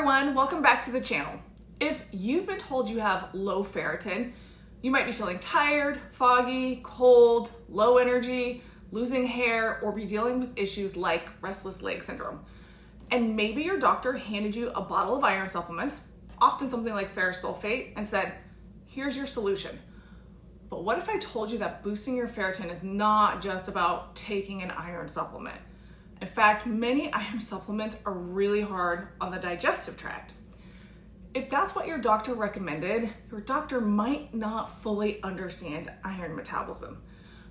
everyone, welcome back to the channel. If you've been told you have low ferritin, you might be feeling tired, foggy, cold, low energy, losing hair, or be dealing with issues like restless leg syndrome. And maybe your doctor handed you a bottle of iron supplements, often something like ferrous sulfate, and said, here's your solution. But what if I told you that boosting your ferritin is not just about taking an iron supplement? In fact, many iron supplements are really hard on the digestive tract. If that's what your doctor recommended, your doctor might not fully understand iron metabolism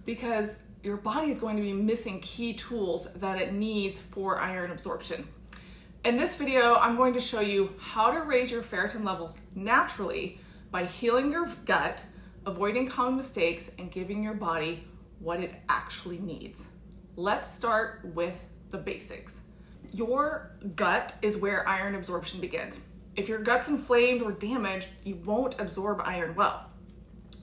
because your body is going to be missing key tools that it needs for iron absorption. In this video, I'm going to show you how to raise your ferritin levels naturally by healing your gut, avoiding common mistakes, and giving your body what it actually needs. Let's start with the basics. Your gut is where iron absorption begins. If your gut's inflamed or damaged, you won't absorb iron well.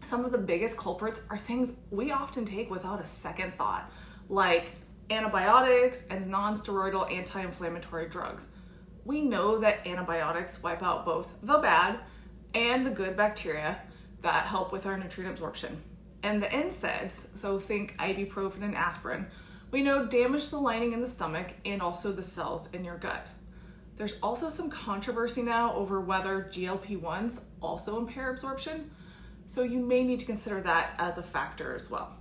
Some of the biggest culprits are things we often take without a second thought, like antibiotics and non-steroidal anti-inflammatory drugs. We know that antibiotics wipe out both the bad and the good bacteria that help with our nutrient absorption. And the NSAIDs, so think ibuprofen and aspirin, we know damage the lining in the stomach and also the cells in your gut. There's also some controversy now over whether GLP-1s also impair absorption, so you may need to consider that as a factor as well.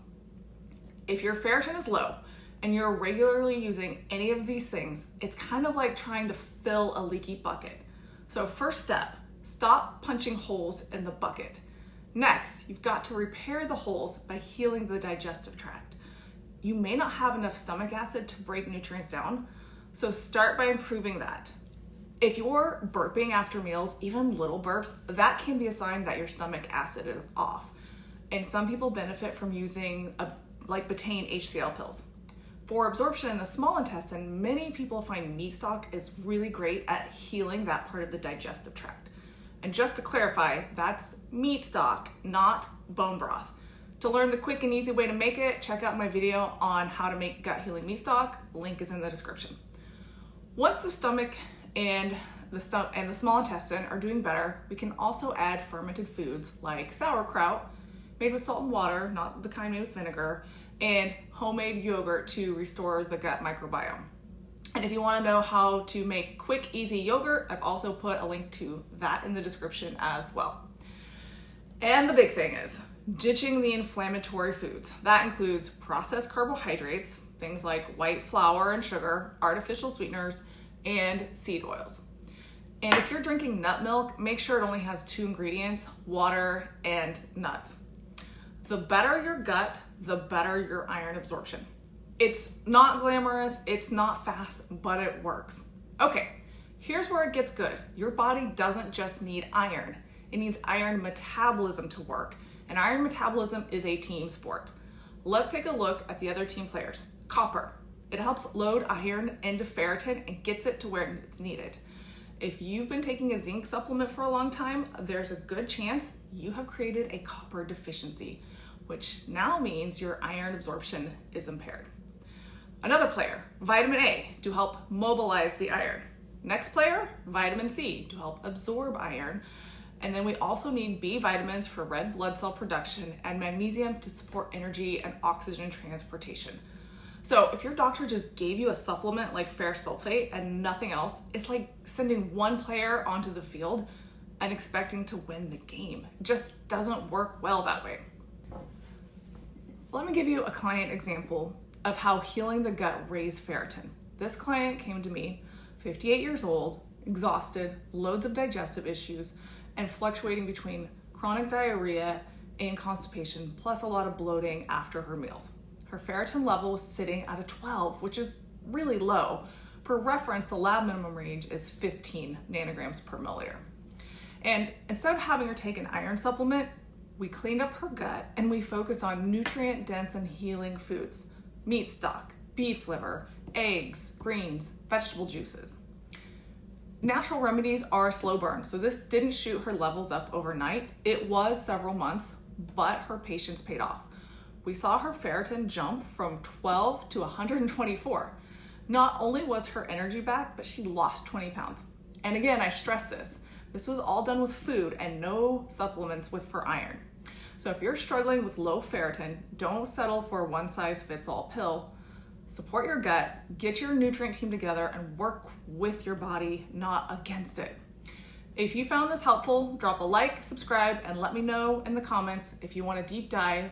If your ferritin is low and you're regularly using any of these things, it's kind of like trying to fill a leaky bucket. So first step, stop punching holes in the bucket. Next, you've got to repair the holes by healing the digestive tract. You may not have enough stomach acid to break nutrients down, so start by improving that. If you're burping after meals, even little burps, that can be a sign that your stomach acid is off. And some people benefit from using like betaine HCl pills. For absorption in the small intestine, many people find meat stock is really great at healing that part of the digestive tract. And just to clarify, that's meat stock, not bone broth. To learn the quick and easy way to make it, check out my video on how to make gut healing meat stock. Link is in the description. Once the stomach and the small intestine are doing better, we can also add fermented foods like sauerkraut, made with salt and water, not the kind made with vinegar, and homemade yogurt to restore the gut microbiome. And if you want to know how to make quick, easy yogurt, I've also put a link to that in the description as well. And the big thing is ditching the inflammatory foods. That includes processed carbohydrates, things like white flour and sugar, artificial sweeteners, and seed oils. And if you're drinking nut milk, make sure it only has 2 ingredients, water and nuts. The better your gut, the better your iron absorption. It's not glamorous, it's not fast, but it works. Okay, here's where it gets good. Your body doesn't just need iron. It needs iron metabolism to work. And iron metabolism is a team sport. Let's take a look at the other team players. Copper. It helps load iron into ferritin and gets it to where it's needed. If you've been taking a zinc supplement for a long time, there's a good chance you have created a copper deficiency, which now means your iron absorption is impaired. Another player, vitamin A, to help mobilize the iron. Next player, vitamin C, to help absorb iron. And then we also need B vitamins for red blood cell production and magnesium to support energy and oxygen transportation. So if your doctor just gave you a supplement like ferrous sulfate and nothing else, it's like sending one player onto the field and expecting to win the game. It just doesn't work well that way. Let me give you a client example of how healing the gut raised ferritin. This client came to me, 58 years old, exhausted, loads of digestive issues, and fluctuating between chronic diarrhea and constipation, plus a lot of bloating after her meals. Her ferritin level was sitting at a 12, which is really low. For reference, the lab minimum range is 15 nanograms per milliliter. And instead of having her take an iron supplement, we cleaned up her gut and we focused on nutrient-dense and healing foods. Meat stock, beef liver, eggs, greens, vegetable juices. Natural remedies are a slow burn, so this didn't shoot her levels up overnight. It was several months, but her patience paid off. We saw her ferritin jump from 12 to 124. Not only was her energy back, but she lost 20 pounds. And again, I stress this. This was all done with food and no supplements for iron. So if you're struggling with low ferritin, don't settle for a one-size-fits-all pill. Support your gut, get your nutrient team together, and work with your body, not against it. If you found this helpful, drop a like, subscribe, and let me know in the comments if you want a deep dive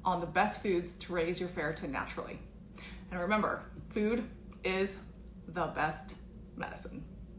on the best foods to raise your ferritin naturally. And remember, food is the best medicine.